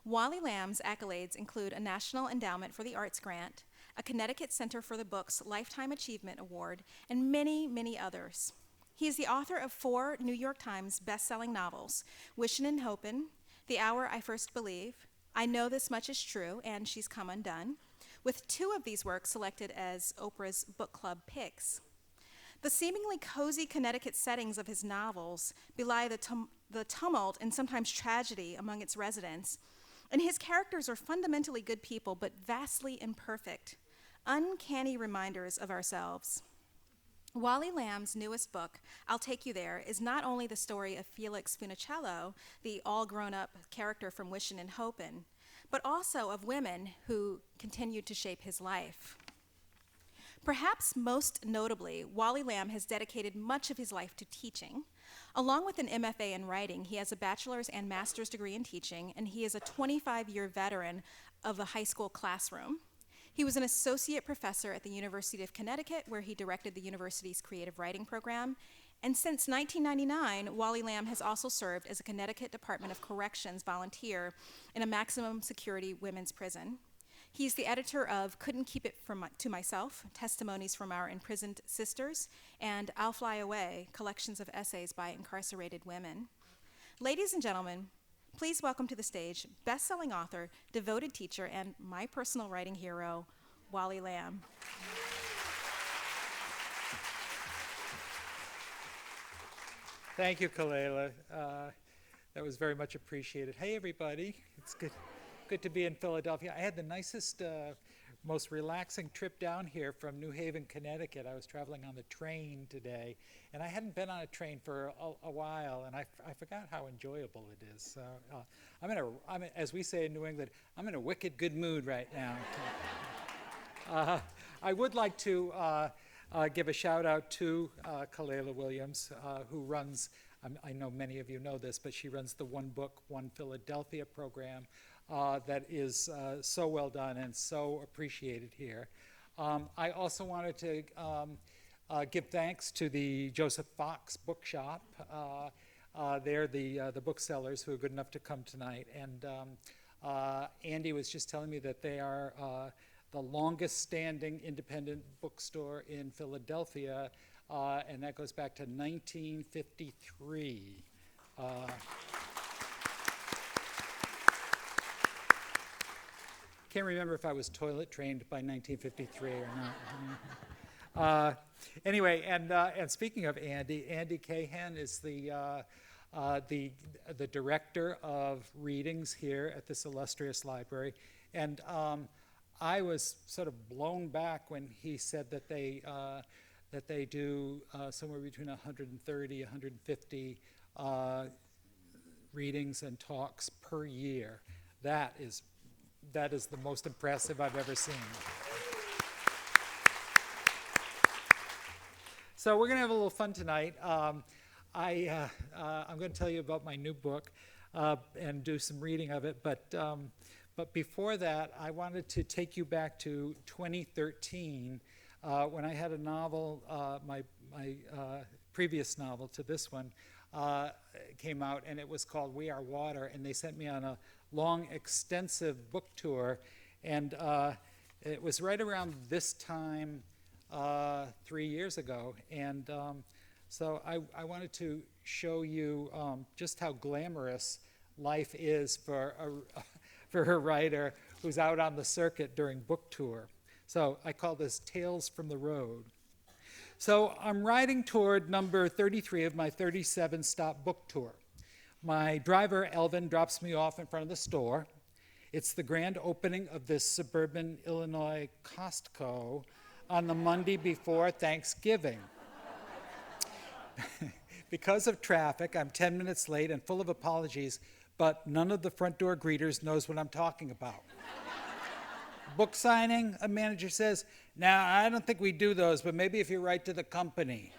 Wally Lamb's accolades include a National Endowment for the Arts grant, a Connecticut Center for the Book's Lifetime Achievement Award, and many, many others. He is the author of 4 New York Times best-selling novels, Wishin' and Hopin', The Hour I First Believe, I Know This Much Is True, and She's Come Undone, with 2 of these works selected as Oprah's book club picks. The seemingly cozy Connecticut settings of his novels belie the tumult and sometimes tragedy among its residents, and his characters are fundamentally good people but vastly imperfect, uncanny reminders of ourselves. Wally Lamb's newest book, I'll Take You There, is not only the story of Felix Funicello, the all-grown-up character from Wishin' and Hopin', but also of women who continued to shape his life. Perhaps most notably, Wally Lamb has dedicated much of his life to teaching. Along with an MFA in writing, he has a bachelor's and master's degree in teaching, and he is a 25-year veteran of the high school classroom. He was an associate professor at the University of Connecticut, where he directed the university's creative writing program. And since 1999, Wally Lamb has also served as a Connecticut Department of Corrections volunteer in a maximum security women's prison. He's the editor of Couldn't Keep It to Myself, Testimonies from Our Imprisoned Sisters, and I'll Fly Away, collections of essays by incarcerated women. Ladies and gentlemen, please welcome to the stage best-selling author, devoted teacher, and my personal writing hero, Wally Lamb. Thank you, Kalela. That was very much appreciated. Hey, everybody. It's good to be in Philadelphia. I had the nicest, most relaxing trip down here from New Haven, Connecticut. I was traveling on the train today, and I hadn't been on a train for a while, and I forgot how enjoyable it is. So I'm as we say in New England, I'm in a wicked good mood right now. I would like to give a shout out to Kalela Williams, who runs, I know many of you know this, but she runs the One Book, One Philadelphia program that is so well done and so appreciated here. I also wanted to give thanks to the Joseph Fox Bookshop. They're the booksellers who are good enough to come tonight. And Andy was just telling me that they are the longest standing independent bookstore in Philadelphia, and that goes back to 1953. Can't remember if I was toilet trained by 1953 or not. Anyway, and speaking of Andy, Andy Cahan is the director of readings here at this illustrious library, and I was sort of blown back when he said that they do somewhere between 130, 150 readings and talks per year. That is the most impressive I've ever seen. So we're going to have a little fun tonight. I'm going to tell you about my new book and do some reading of it. But before that, I wanted to take you back to 2013 when I had a novel, my previous novel to this one, came out, and it was called We Are Water, and they sent me on a long, extensive book tour, and it was right around this time 3 years ago, and so I wanted to show you just how glamorous life is for a writer who's out on the circuit during book tour. So I call this Tales from the Road. So I'm riding toward number 33 of my 37-stop book tour. My driver, Elvin, drops me off in front of the store. It's the grand opening of this suburban Illinois Costco on the Monday before Thanksgiving. Because of traffic, I'm 10 minutes late and full of apologies, but none of the front door greeters knows what I'm talking about. Book signing, a manager says, "Now, I don't think we do those, but maybe if you write to the company."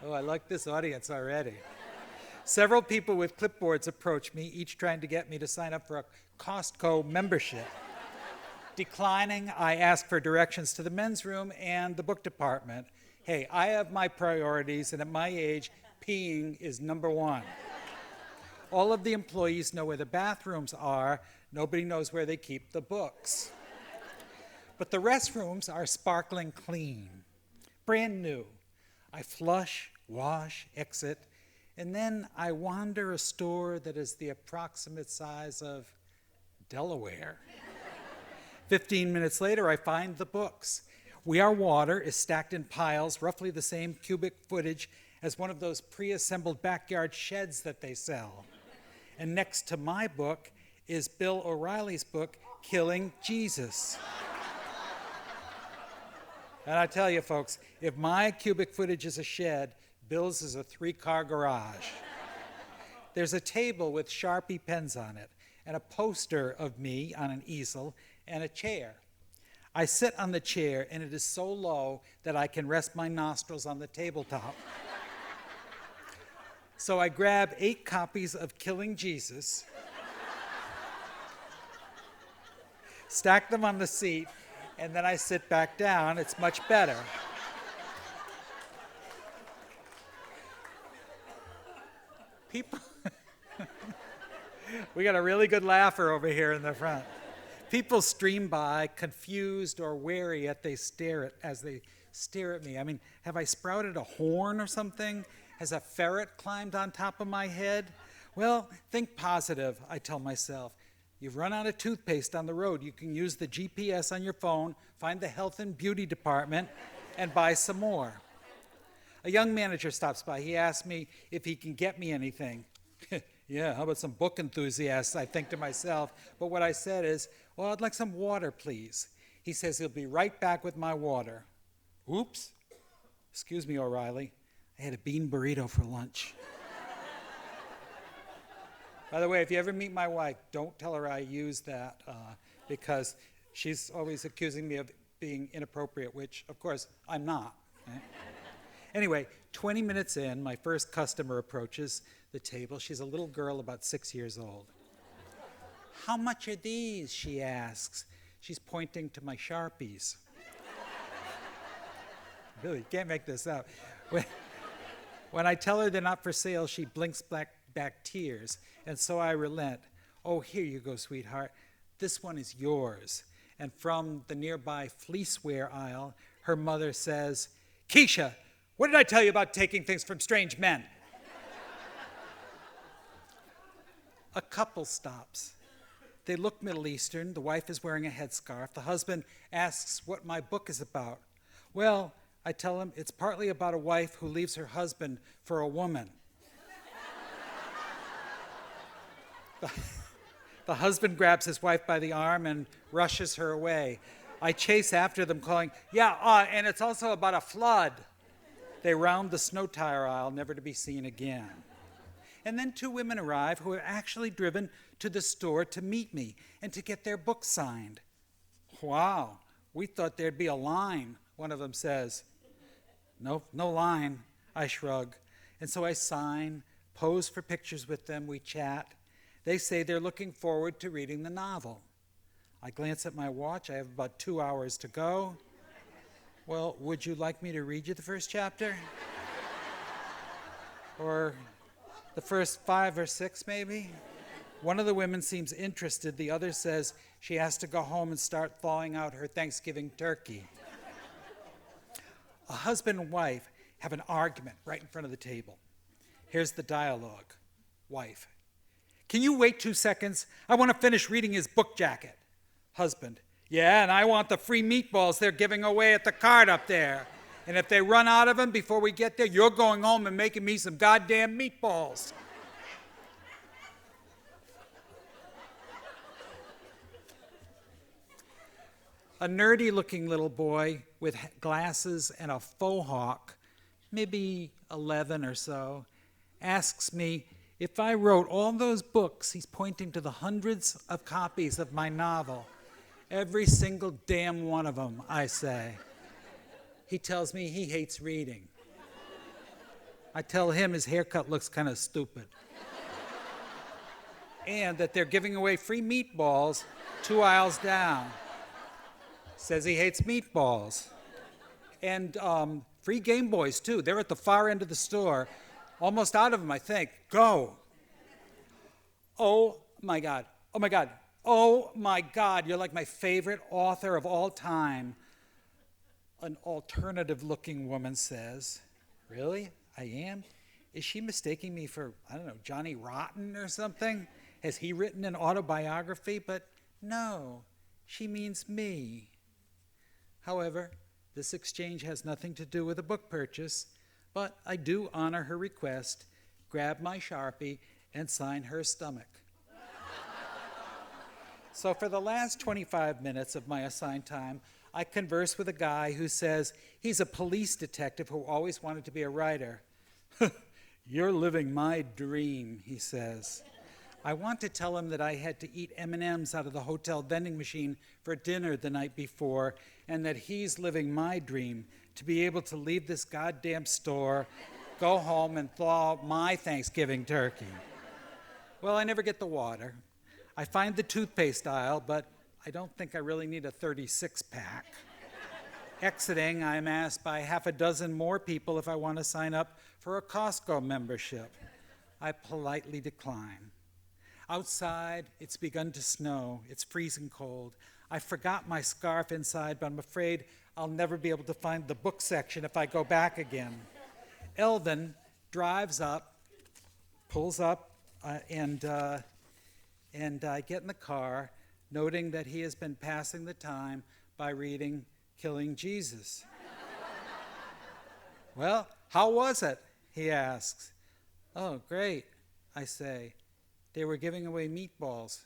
Oh, I like this audience already. Several people with clipboards approach me, each trying to get me to sign up for a Costco membership. Declining, I ask for directions to the men's room and the book department. Hey, I have my priorities, and at my age, peeing is number one. All of the employees know where the bathrooms are. Nobody knows where they keep the books. But the restrooms are sparkling clean, brand new. I flush, wash, exit, and then I wander a store that is the approximate size of Delaware. 15 minutes later, I find the books. We Are Water is stacked in piles, roughly the same cubic footage as one of those pre-assembled backyard sheds that they sell. And next to my book is Bill O'Reilly's book, Killing Jesus. And I tell you, folks, if my cubic footage is a shed, Bill's is a 3-car garage. There's a table with Sharpie pens on it, and a poster of me on an easel, and a chair. I sit on the chair, and it is so low that I can rest my nostrils on the tabletop. So I grab 8 copies of Killing Jesus, stack them on the seat, and then I sit back down. It's much better. People, we got a really good laugher over here in the front. People stream by, confused or wary as they stare at me. I mean, have I sprouted a horn or something? Has a ferret climbed on top of my head? Well, think positive, I tell myself. You've run out of toothpaste on the road. You can use the GPS on your phone, find the health and beauty department, and buy some more. A young manager stops by. He asks me if he can get me anything. Yeah, how about some book enthusiasts, I think to myself. But what I said is, well, I'd like some water, please. He says he'll be right back with my water. Oops. Excuse me, O'Reilly. I had a bean burrito for lunch. By the way, if you ever meet my wife, don't tell her I used that because she's always accusing me of being inappropriate, which, of course, I'm not. Right? Anyway, 20 minutes in, my first customer approaches the table. She's a little girl about 6 years old. How much are these, she asks. She's pointing to my Sharpies. Really, you can't make this up. When I tell her they're not for sale, she blinks back tears, and so I relent. Oh, here you go, sweetheart. This one is yours. And from the nearby fleeceware aisle, her mother says, Keisha, what did I tell you about taking things from strange men? A couple stops. They look Middle Eastern. The wife is wearing a headscarf. The husband asks what my book is about. Well, I tell him it's partly about a wife who leaves her husband for a woman. The husband grabs his wife by the arm and rushes her away. I chase after them, calling, and it's also about a flood. They round the snow tire aisle, never to be seen again. And then 2 women arrive who are actually driven to the store to meet me and to get their books signed. Wow, we thought there'd be a line, one of them says. No line, I shrug. And so I sign, pose for pictures with them, we chat. They say they're looking forward to reading the novel. I glance at my watch. I have about 2 hours to go. Well, would you like me to read you the first chapter? Or the first 5 or 6, maybe? One of the women seems interested. The other says she has to go home and start thawing out her Thanksgiving turkey. A husband and wife have an argument right in front of the table. Here's the dialogue. Wife: can you wait 2 seconds? I want to finish reading his book jacket. Husband: yeah, and I want the free meatballs they're giving away at the cart up there. And if they run out of them before we get there, you're going home and making me some goddamn meatballs. A nerdy-looking little boy with glasses and a faux hawk, maybe 11 or so, asks me if I wrote all those books. He's pointing to the hundreds of copies of my novel. Every single damn one of them, I say. He tells me he hates reading. I tell him his haircut looks kind of stupid. And that they're giving away free meatballs 2 aisles down. Says he hates meatballs. And free Game Boys, too. They're at the far end of the store. Almost out of them, I think. Go. Oh my God, oh my God, oh my God, you're like my favorite author of all time. An alternative-looking woman says. Really? I am? Is she mistaking me for, I don't know, Johnny Rotten or something? Has he written an autobiography? But no, she means me. However, this exchange has nothing to do with a book purchase, but I do honor her request, grab my Sharpie, and sign her stomach. So for the last 25 minutes of my assigned time, I converse with a guy who says he's a police detective who always wanted to be a writer. You're living my dream, he says. I want to tell him that I had to eat M&Ms out of the hotel vending machine for dinner the night before, and that he's living my dream, to be able to leave this goddamn store, go home, and thaw my Thanksgiving turkey. Well, I never get the water. I find the toothpaste aisle, but I don't think I really need a 36-pack. Exiting, I'm asked by half a dozen more people if I want to sign up for a Costco membership. I politely decline. Outside, it's begun to snow. It's freezing cold. I forgot my scarf inside, but I'm afraid I'll never be able to find the book section if I go back again. Elvin drives up, pulls up, and I get in the car, noting that he has been passing the time by reading Killing Jesus. Well, how was it? He asks. Oh, great, I say. They were giving away meatballs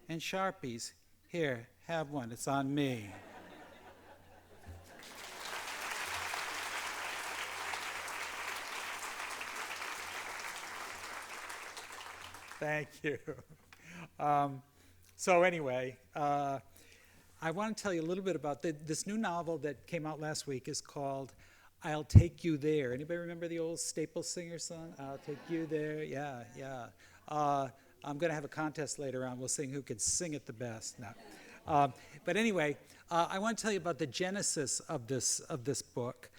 and Sharpies. Here, have one, it's on me. Thank you. So anyway, I want to tell you a little bit about this new novel that came out last week is called I'll Take You There. Anybody remember the old Staple Singer song? I'll take you there, yeah. I'm going to have a contest later on. We'll sing who can sing it the best. No. But anyway, I want to tell you about the genesis of this book.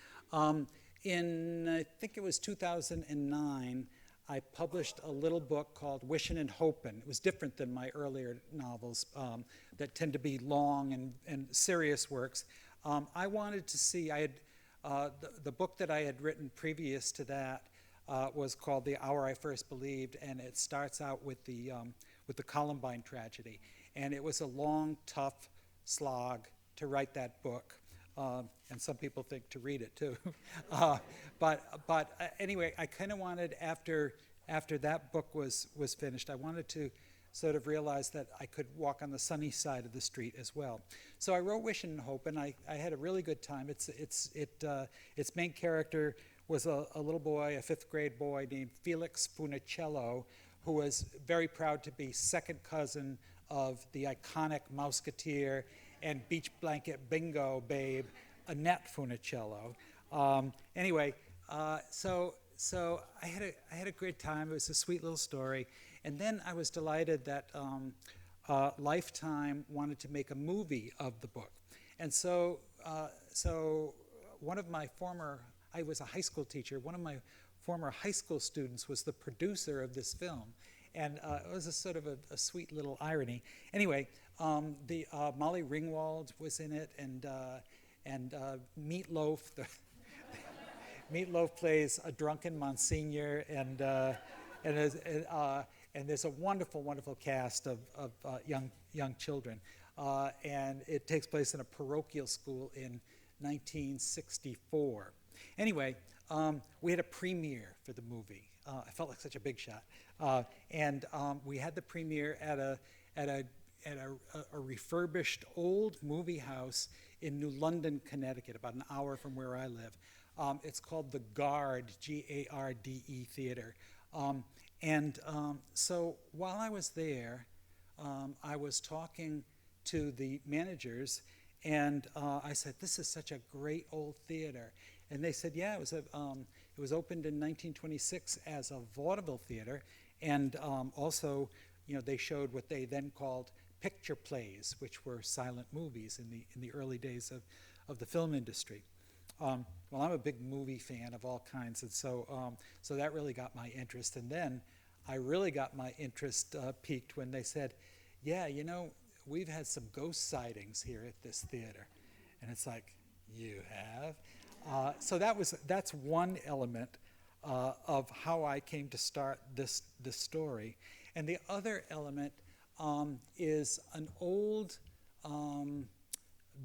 In, I think it was 2009, I published a little book called Wishin' and Hopin'. It was different than my earlier novels that tend to be long and serious works. I wanted to see, the book that I had written previous to that was called The Hour I First Believed, and it starts out with the Columbine tragedy. And it was a long, tough slog to write that book. And some people think to read it too. But anyway, I kind of wanted, after that book was finished, I wanted to sort of realize that I could walk on the sunny side of the street as well. So I wrote Wishin' and Hope, and I had a really good time. Its main character was a little boy, a fifth grade boy named Felix Funicello, who was very proud to be second cousin of the iconic Mouseketeer and beach blanket bingo babe, Annette Funicello. Anyway, so I had a great time. It was a sweet little story. And then I was delighted that Lifetime wanted to make a movie of the book. And so one of my I was a high school teacher. One of my former high school students was the producer of this film. And it was a sort of a sweet little irony. Anyway, Molly Ringwald was in it, and Meatloaf. Meatloaf plays a drunken Monsignor, and there's a wonderful, wonderful cast of young children. And it takes place in a parochial school in 1964. Anyway, we had a premiere for the movie. I felt like such a big shot. And we had the premiere at a refurbished old movie house in New London, Connecticut, about an hour from where I live. It's called the Garde, G-A-R-D-E Theater. So while I was there, I was talking to the managers, and I said, "This is such a great old theater." And they said, "Yeah, it was opened in 1926 as a vaudeville theater, and also, they showed what they then called picture plays, which were silent movies in the early days of the film industry." Well, I'm a big movie fan of all kinds, and so that really got my interest. And then I really got my interest piqued when they said, yeah, you know, we've had some ghost sightings here at this theater. And it's like, you have? So that's one element of how I came to start this story. And the other element is an old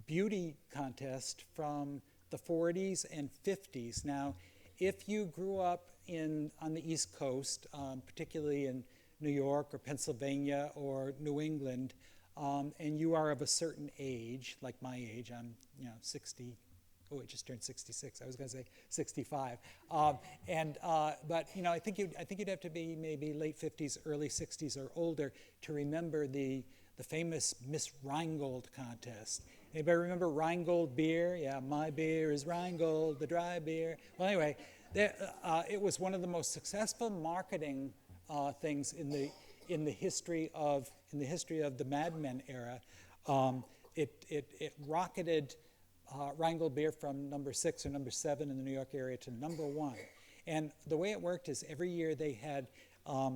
beauty contest from the 40s and 50s. Now, if you grew up on the East Coast, particularly in New York or Pennsylvania or New England, and you are of a certain age, like my age, I'm 60. Oh, I just turned 66. I was going to say 65. But I think you'd have to be maybe late 50s, early 60s, or older to remember the famous Miss Rheingold contest. Anybody remember Rheingold beer? Yeah, my beer is Rheingold, the dry beer. Well, anyway, it was one of the most successful marketing things in the history of the Mad Men era. It rocketed Rheingold beer from number 6 or number 7 in the New York area to number 1. And the way it worked is every year they had a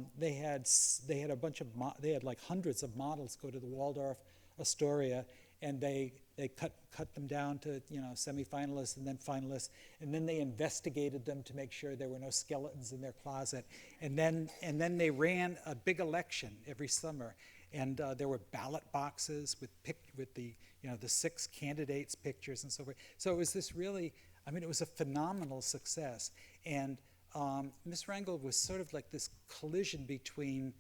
bunch of they had like hundreds of models go to the Waldorf Astoria, and they cut them down to semifinalists and then finalists, and then they investigated them to make sure there were no skeletons in their closet, and then they ran a big election every summer, and there were ballot boxes with the 6 candidates' pictures and so forth. So it was this really, it was a phenomenal success, and Miss Rheingold was sort of like this collision between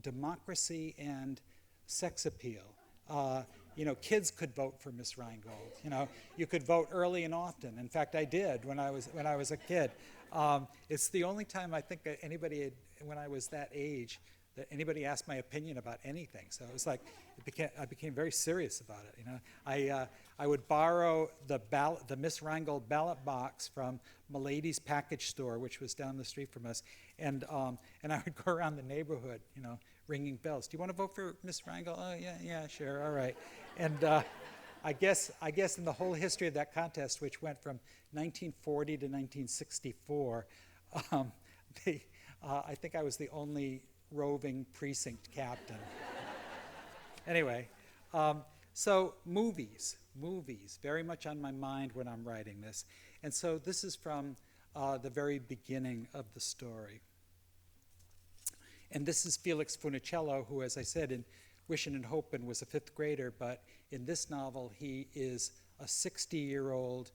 democracy and sex appeal. Kids could vote for Miss Rheingold. You could vote early and often. In fact, I did when I was a kid. It's the only time I think that anybody, when I was that age, that anybody asked my opinion about anything. So it was like I became very serious about it. I would borrow the Miss Rheingold ballot box from Milady's package store, which was down the street from us, and I would go around the neighborhood, ringing bells. Do you want to vote for Miss Rheingold? Oh yeah, sure, all right. And I guess in the whole history of that contest, which went from 1940 to 1964, I think I was the only roving precinct captain. Anyway, so movies, very much on my mind when I'm writing this. And so this is from the very beginning of the story. And this is Felix Funicello, who, as I said, in Wishin' and Hopin' was a 5th grader, but in this novel he is a 60-year-old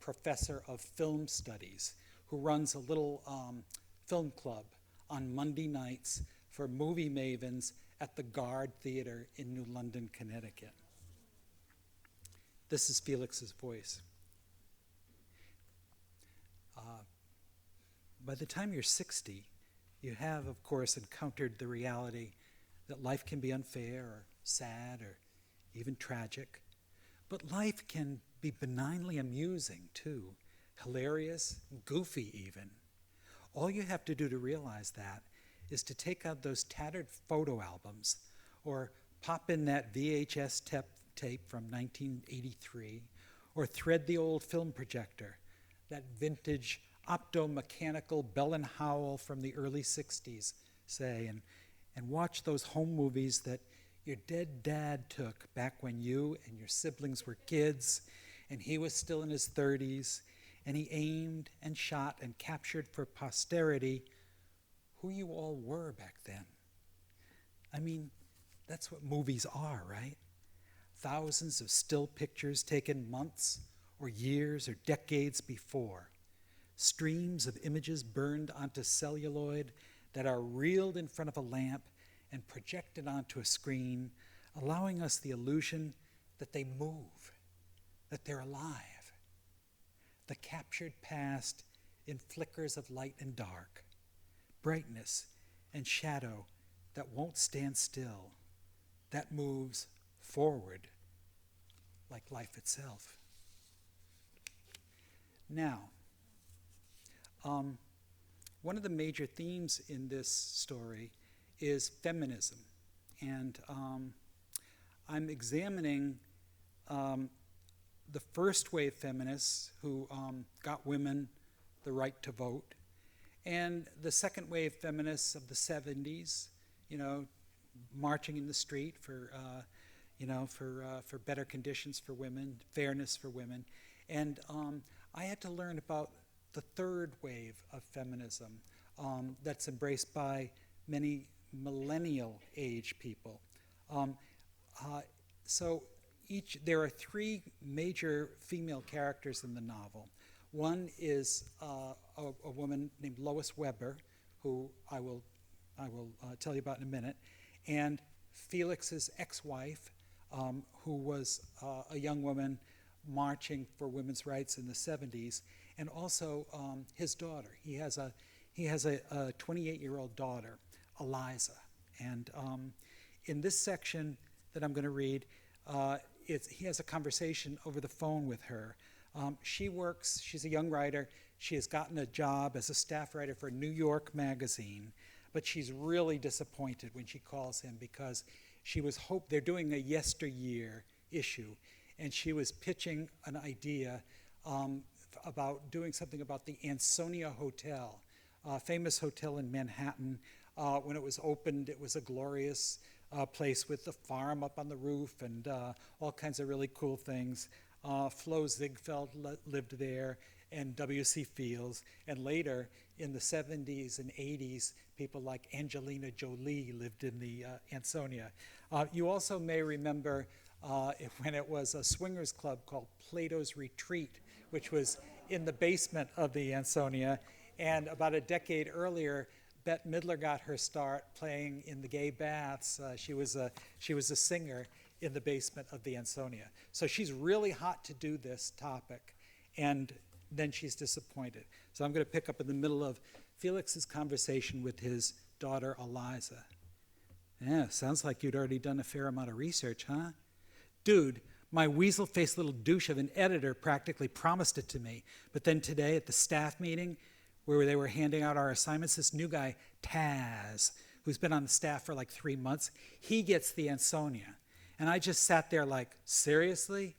professor of film studies who runs a little film club on Monday nights for movie mavens at the Guard Theater in New London, Connecticut. This is Felix's voice. By the time you're 60, you have, of course, encountered the reality that life can be unfair or sad or even tragic. But life can be benignly amusing, too, hilarious, goofy even. All you have to do to realize that is to take out those tattered photo albums or pop in that VHS tape from 1983 or thread the old film projector, that vintage optomechanical Bell and Howell from the early 60s, say, and watch those home movies that your dead dad took back when you and your siblings were kids and he was still in his 30s, and he aimed and shot and captured for posterity who you all were back then. That's what movies are, right? Thousands of still pictures taken months or years or decades before. Streams of images burned onto celluloid that are reeled in front of a lamp and projected onto a screen, allowing us the illusion that they move, that they're alive. The captured past in flickers of light and dark, brightness and shadow that won't stand still, that moves forward like life itself. Now, one of the major themes in this story is feminism, and I'm examining the first wave feminists who got women the right to vote, And the second wave feminists of the 70s, you know, marching in the street for, for better conditions for women, fairness for women. And I had to learn about the third wave of feminism that's embraced by many millennial age people. So there are three major female characters in the novel. One is a woman named Lois Weber, who I will tell you about in a minute, and Felix's ex-wife, who was a young woman marching for women's rights in the 70s, and also his daughter. He has a 28-year-old daughter, Eliza. And in this section that I'm going to read, he has a conversation over the phone with her. She's a young writer. She has gotten a job as a staff writer for New York Magazine, but she's really disappointed when she calls him because they're doing a yesteryear issue, and she was pitching an idea about doing something about the Ansonia Hotel, a famous hotel in Manhattan. When it was opened, it was a glorious place with the farm up on the roof and all kinds of really cool things. Flo Ziegfeld lived there, and W.C. Fields, and later in the 70s and 80s, people like Angelina Jolie lived in the Ansonia. You also may remember when it was a swingers club called Plato's Retreat, which was in the basement of the Ansonia, and about a decade earlier, Bette Midler got her start playing in the gay baths. She was a singer in the basement of the Ansonia. So she's really hot to do this topic, and then she's disappointed. So I'm going to pick up in the middle of Felix's conversation with his daughter, Eliza. Yeah, sounds like you'd already done a fair amount of research, huh? Dude, my weasel-faced little douche of an editor practically promised it to me. But then today at the staff meeting, where they were handing out our assignments, this new guy, Taz, who's been on the staff for like 3 months, he gets the Ansonia. And I just sat there like, seriously?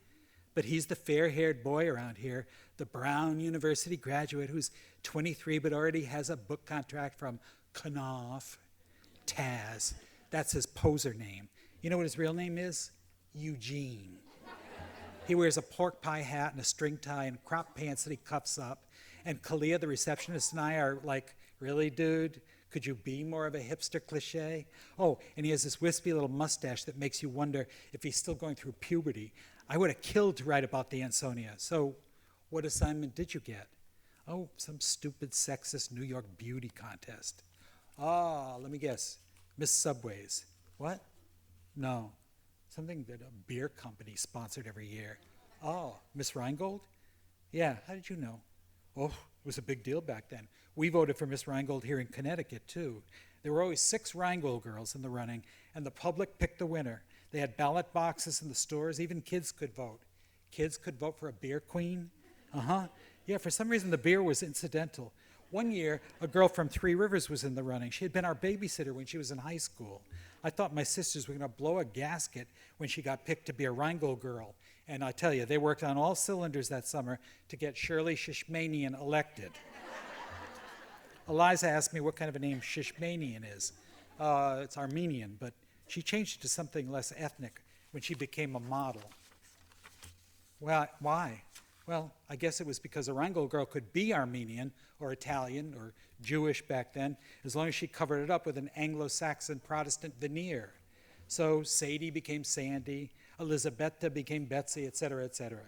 But he's the fair-haired boy around here, the Brown University graduate who's 23 but already has a book contract from Knopf. Taz. That's his poser name. You know what his real name is? Eugene. He wears a pork pie hat and a string tie and crop pants that he cuffs up. And Kalia, the receptionist, and I are like, really, dude? Could you be more of a hipster cliche? Oh, and he has this wispy little mustache that makes you wonder if he's still going through puberty. I would have killed to write about the Ansonia. So what assignment did you get? Oh, some stupid sexist New York beauty contest. Let me guess. Miss Subways. What? No. Something that a beer company sponsored every year. Oh, Miss Rheingold? Yeah, how did you know? Oh, it was a big deal back then. We voted for Miss Rheingold here in Connecticut, too. There were always 6 Rheingold girls in the running, and the public picked the winner. They had ballot boxes in the stores. Even kids could vote. Kids could vote for a beer queen? Yeah, for some reason the beer was incidental. One year, a girl from Three Rivers was in the running. She had been our babysitter when she was in high school. I thought my sisters were going to blow a gasket when she got picked to be a Rheingold girl. And I tell you, they worked on all cylinders that summer to get Shirley Shishmanian elected. Eliza asked me what kind of a name Shishmanian is. It's Armenian, but she changed it to something less ethnic when she became a model. Well, why? Well, I guess it was because a Rheingold girl could be Armenian or Italian or Jewish back then, as long as she covered it up with an Anglo-Saxon Protestant veneer. So Sadie became Sandy, Elizabetta became Betsy, etc., etc.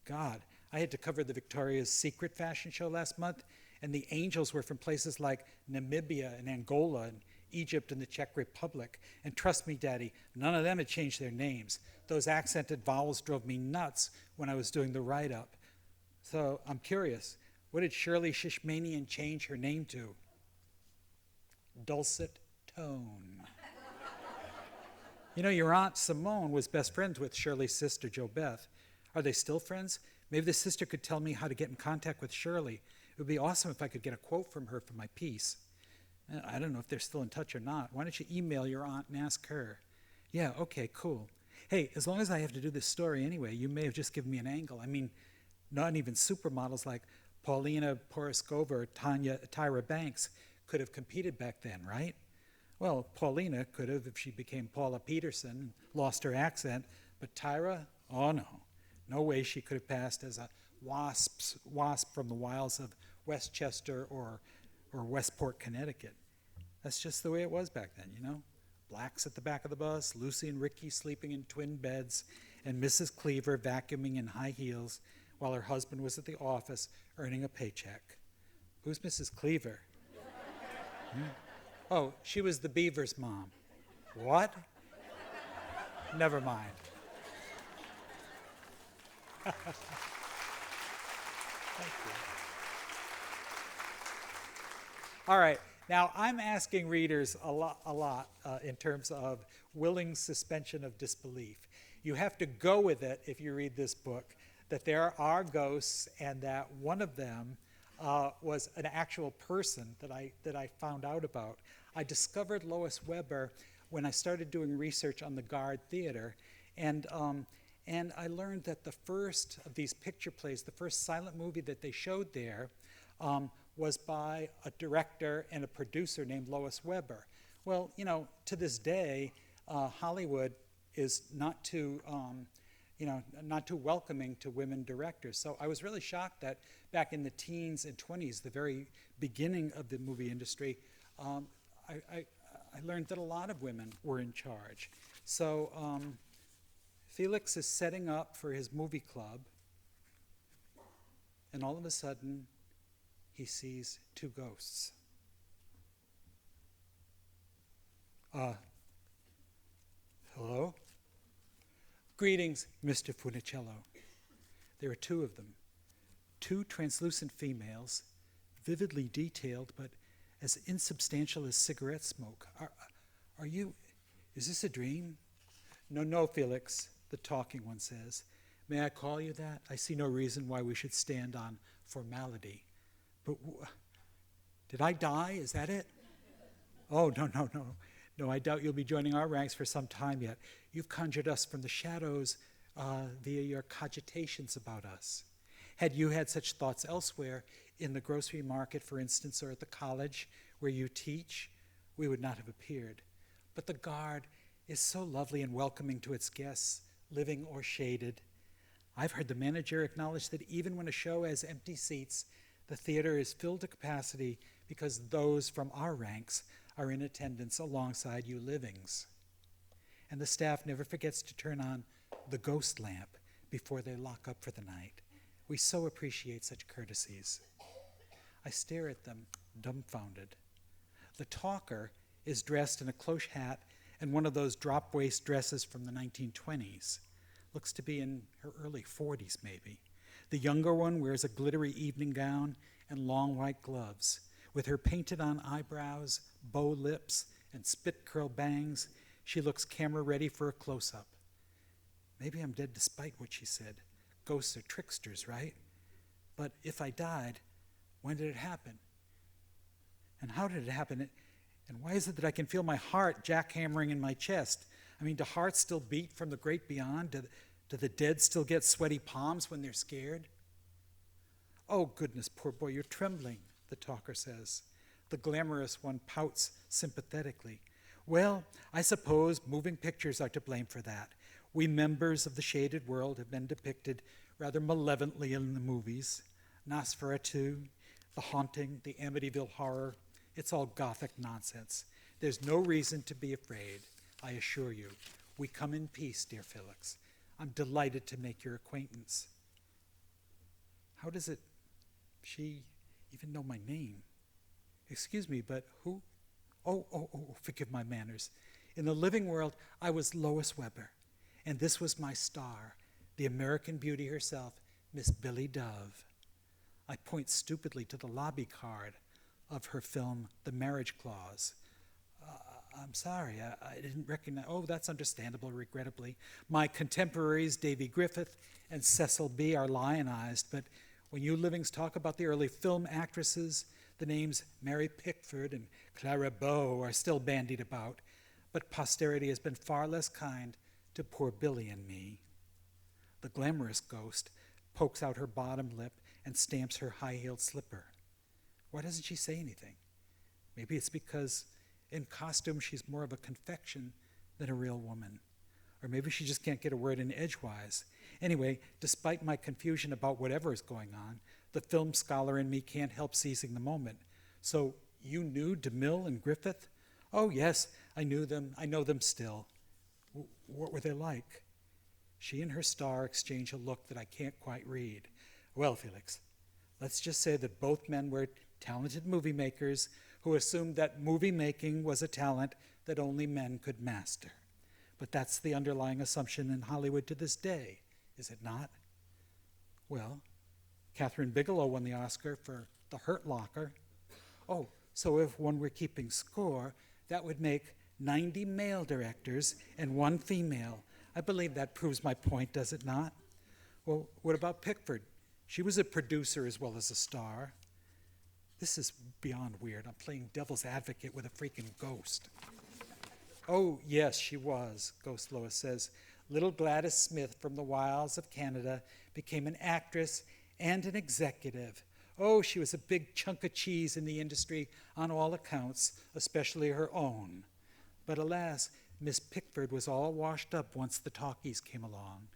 God, I had to cover the Victoria's Secret fashion show last month, and the angels were from places like Namibia and Angola and Egypt and the Czech Republic. And trust me, Daddy, none of them had changed their names. Those accented vowels drove me nuts when I was doing the write-up. So I'm curious, what did Shirley Shishmanian change her name to? Dulcet Tone. You know, your Aunt Simone was best friends with Shirley's sister, Jo Beth. Are they still friends? Maybe the sister could tell me how to get in contact with Shirley. It would be awesome if I could get a quote from her for my piece. I don't know if they're still in touch or not. Why don't you email your aunt and ask her? Yeah, okay, cool. Hey, as long as I have to do this story anyway, you may have just given me an angle. I mean, not even supermodels like Paulina Poroskova or Tyra Banks could have competed back then, right? Well, Paulina could have if she became Paula Peterson and lost her accent, but Tyra, oh no. No way she could have passed as a wasp from the wilds of Westchester or Westport, Connecticut. That's just the way it was back then, you know? Blacks at the back of the bus, Lucy and Ricky sleeping in twin beds, and Mrs. Cleaver vacuuming in high heels while her husband was at the office earning a paycheck. Who's Mrs. Cleaver? Oh, she was the Beaver's mom. What? Never mind. Thank you. All right, now I'm asking readers a lot in terms of willing suspension of disbelief. You have to go with it if you read this book, that there are ghosts and that one of them was an actual person that I found out about. I discovered Lois Weber when I started doing research on the Guard Theater, and I learned that the first of these picture plays, the first silent movie that they showed there, was by a director and a producer named Lois Weber. Well, you know, to this day, Hollywood is not too welcoming to women directors. So I was really shocked that back in the teens and 20s, the very beginning of the movie industry, I learned that a lot of women were in charge. So Felix is setting up for his movie club, and all of a sudden, he sees two ghosts. Hello? Greetings, Mr. Funicello. There are two of them. Two translucent females, vividly detailed, but as insubstantial as cigarette smoke. Are you, is this a dream? No, Felix, the talking one says. May I call you that? I see no reason why we should stand on formality. But did I die? Is that it? Oh, no. No, I doubt you'll be joining our ranks for some time yet. You've conjured us from the shadows via your cogitations about us. Had you had such thoughts elsewhere, in the grocery market, for instance, or at the college where you teach, we would not have appeared. But the Guard is so lovely and welcoming to its guests, living or shaded. I've heard the manager acknowledge that even when a show has empty seats, the theater is filled to capacity because those from our ranks are in attendance alongside you livings. And the staff never forgets to turn on the ghost lamp before they lock up for the night. We so appreciate such courtesies. I stare at them, dumbfounded. The talker is dressed in a cloche hat and one of those drop-waist dresses from the 1920s. Looks to be in her early 40s, maybe. The younger one wears a glittery evening gown and long white gloves. With her painted-on eyebrows, bow lips, and spit-curl bangs, she looks camera-ready for a close-up. Maybe I'm dead despite what she said. Ghosts are tricksters, right? But if I died, when did it happen? And how did it happen? And why is it that I can feel my heart jackhammering in my chest? I mean, do hearts still beat from the great beyond? Do the dead still get sweaty palms when they're scared? Oh, goodness, poor boy, you're trembling, the talker says. The glamorous one pouts sympathetically. Well, I suppose moving pictures are to blame for that. We members of the shaded world have been depicted rather malevolently in the movies. Nosferatu, The Haunting, the Amityville Horror, it's all Gothic nonsense. There's no reason to be afraid, I assure you. We come in peace, dear Felix. I'm delighted to make your acquaintance. How does she even know my name? Excuse me, but who? Oh, forgive my manners. In the living world, I was Lois Weber, and this was my star, the American beauty herself, Miss Billy Dove. I point stupidly to the lobby card of her film, The Marriage Clause. I'm sorry, I didn't recognize. Oh, that's understandable, regrettably. My contemporaries, Davy Griffith and Cecil B., are lionized, but when you livings talk about the early film actresses, the names Mary Pickford and Clara Bow are still bandied about, but posterity has been far less kind to poor Billy and me. The glamorous ghost pokes out her bottom lip and stamps her high-heeled slipper. Why doesn't she say anything? Maybe it's because in costume she's more of a confection than a real woman. Or maybe she just can't get a word in edgewise. Anyway, despite my confusion about whatever is going on, the film scholar in me can't help seizing the moment. So, you knew DeMille and Griffith? Oh yes, I knew them. I know them still. What were they like? She and her star exchange a look that I can't quite read. Well, Felix, let's just say that both men were talented movie makers who assumed that movie making was a talent that only men could master. But that's the underlying assumption in Hollywood to this day, is it not? Well, Catherine Bigelow won the Oscar for The Hurt Locker. Oh, so if one were keeping score, that would make 90 male directors and 1 female. I believe that proves my point, does it not? Well, what about Pickford? She was a producer as well as a star. This is beyond weird. I'm playing devil's advocate with a freaking ghost. Oh, yes, she was, Ghost Lois says. Little Gladys Smith from the wilds of Canada became an actress and an executive. Oh, she was a big chunk of cheese in the industry on all accounts, especially her own. But alas, Miss Pickford was all washed up once the talkies came along.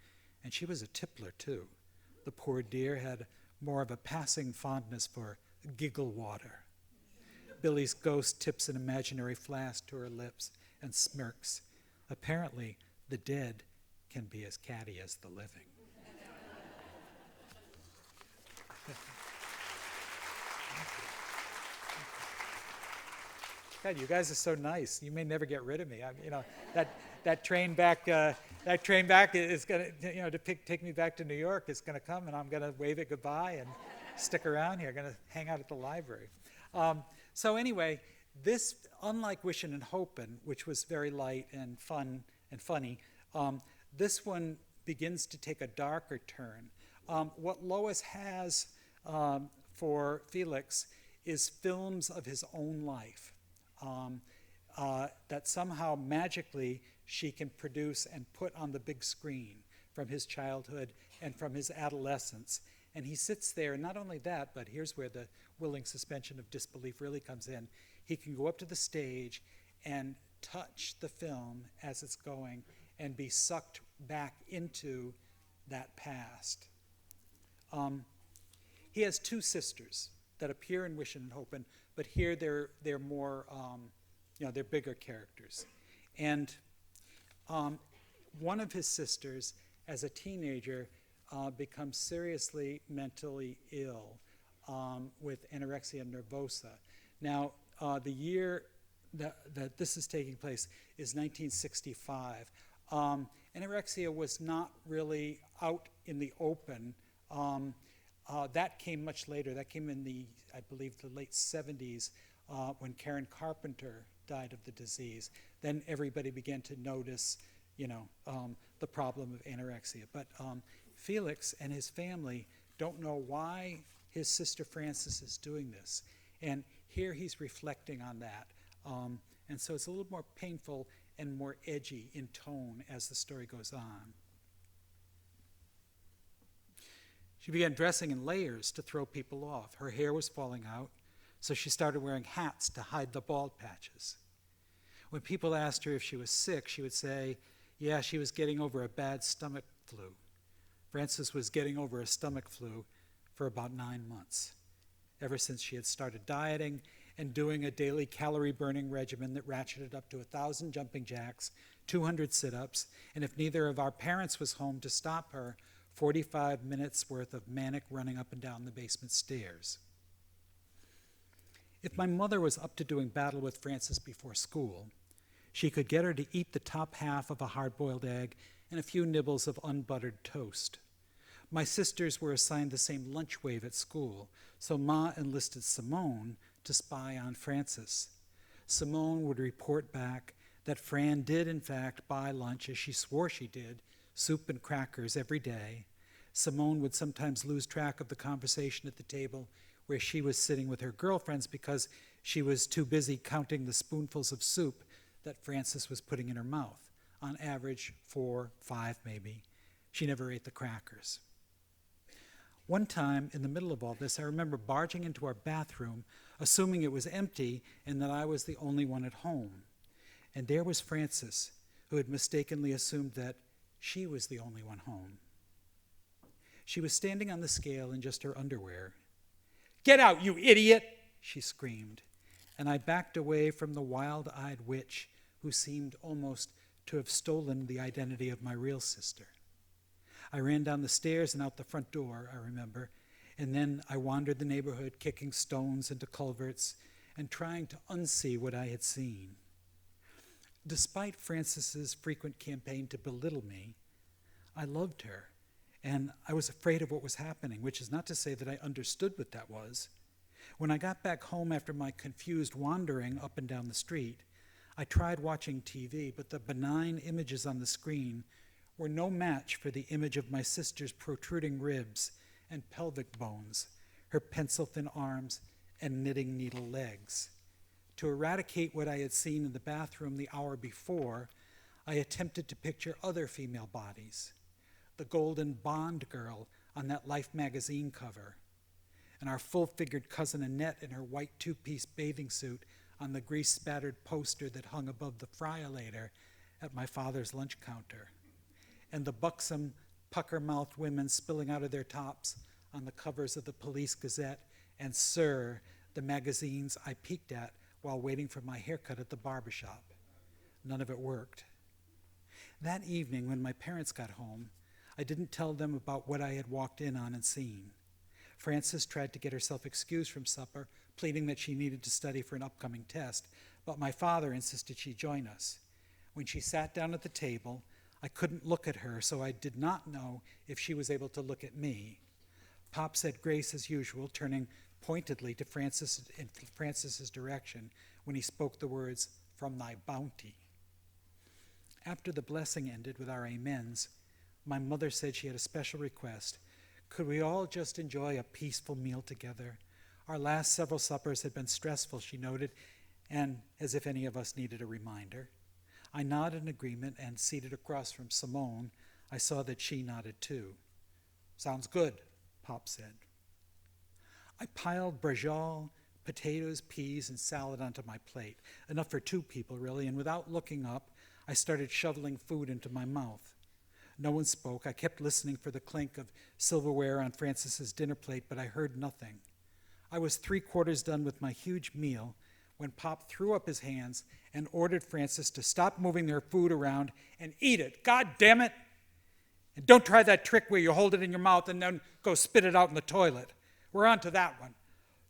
And she was a tippler, too. The poor dear had more of a passing fondness for giggle water. Billy's ghost tips an imaginary flask to her lips and smirks. Apparently, the dead can be as catty as the living. God, you guys are so nice. You may never get rid of me. That train back is going to, to take me back to New York is going to come, and I'm going to wave it goodbye and stick around here. Going to hang out at the library. So anyway, this, unlike Wishin' and Hopin', which was very light and fun and funny, this one begins to take a darker turn. What Lois has for Felix is films of his own life. That somehow magically she can produce and put on the big screen from his childhood and from his adolescence. And he sits there, and not only that, but here's where the willing suspension of disbelief really comes in. He can go up to the stage and touch the film as it's going and be sucked back into that past. He has 2 sisters that appear in Wishin' and Hopin', but here they're more, they're bigger characters. And one of his sisters, as a teenager, becomes seriously mentally ill with anorexia nervosa. Now, the year that this is taking place is 1965. Anorexia was not really out in the open. That came much later. That came in I believe, the late 70s when Karen Carpenter died of the disease. Then everybody began to notice, the problem of anorexia. But Felix and his family don't know why his sister Frances is doing this. And here he's reflecting on that. And so it's a little more painful and more edgy in tone as the story goes on. She began dressing in layers to throw people off. Her hair was falling out, so she started wearing hats to hide the bald patches. When people asked her if she was sick, she would say, yeah, she was getting over a bad stomach flu. Frances was getting over a stomach flu for about 9 months, ever since she had started dieting and doing a daily calorie-burning regimen that ratcheted up to 1,000 jumping jacks, 200 sit-ups, and if neither of our parents was home to stop her, 45 minutes worth of manic running up and down the basement stairs. If my mother was up to doing battle with Frances before school, she could get her to eat the top half of a hard-boiled egg and a few nibbles of unbuttered toast. My sisters were assigned the same lunch wave at school, so Ma enlisted Simone to spy on Frances. Simone would report back that Fran did in fact buy lunch as she swore she did, soup and crackers every day. Simone would sometimes lose track of the conversation at the table where she was sitting with her girlfriends because she was too busy counting the spoonfuls of soup that Frances was putting in her mouth, on average 4, 5 maybe. She never ate the crackers. One time, in the middle of all this, I remember barging into our bathroom, assuming it was empty and that I was the only one at home. And there was Frances, who had mistakenly assumed that she was the only one home. She was standing on the scale in just her underwear. "Get out, you idiot!" she screamed, and I backed away from the wild-eyed witch who seemed almost to have stolen the identity of my real sister. I ran down the stairs and out the front door, I remember, and then I wandered the neighborhood, kicking stones into culverts and trying to unsee what I had seen. Despite Frances's frequent campaign to belittle me, I loved her, and I was afraid of what was happening, which is not to say that I understood what that was. When I got back home after my confused wandering up and down the street, I tried watching TV, but the benign images on the screen were no match for the image of my sister's protruding ribs and pelvic bones, her pencil-thin arms and knitting needle legs. To eradicate what I had seen in the bathroom the hour before, I attempted to picture other female bodies. The golden Bond girl on that Life magazine cover, and our full-figured cousin Annette in her white two-piece bathing suit on the grease-spattered poster that hung above the friolator at my father's lunch counter, and the buxom, pucker-mouthed women spilling out of their tops on the covers of the Police Gazette and Sir, the magazines I peeked at while waiting for my haircut at the barbershop. None of it worked. That evening, when my parents got home, I didn't tell them about what I had walked in on and seen. Frances tried to get herself excused from supper, pleading that she needed to study for an upcoming test, but my father insisted she join us. When she sat down at the table, I couldn't look at her, so I did not know if she was able to look at me. Pop said grace as usual, turning pointedly to Frances's direction when he spoke the words, "From thy bounty." After the blessing ended with our amens, my mother said she had a special request. Could we all just enjoy a peaceful meal together? Our last several suppers had been stressful, she noted, and as if any of us needed a reminder. I nodded in agreement, and seated across from Simone, I saw that she nodded too. "Sounds good," Pop said. I piled brajol, potatoes, peas, and salad onto my plate, enough for 2 people, really, and without looking up, I started shoveling food into my mouth. No one spoke. I kept listening for the clink of silverware on Frances's dinner plate, but I heard nothing. I was 3/4 done with my huge meal when Pop threw up his hands and ordered Frances to stop moving their food around and eat it. God damn it! And don't try that trick where you hold it in your mouth and then go spit it out in the toilet. We're on to that one.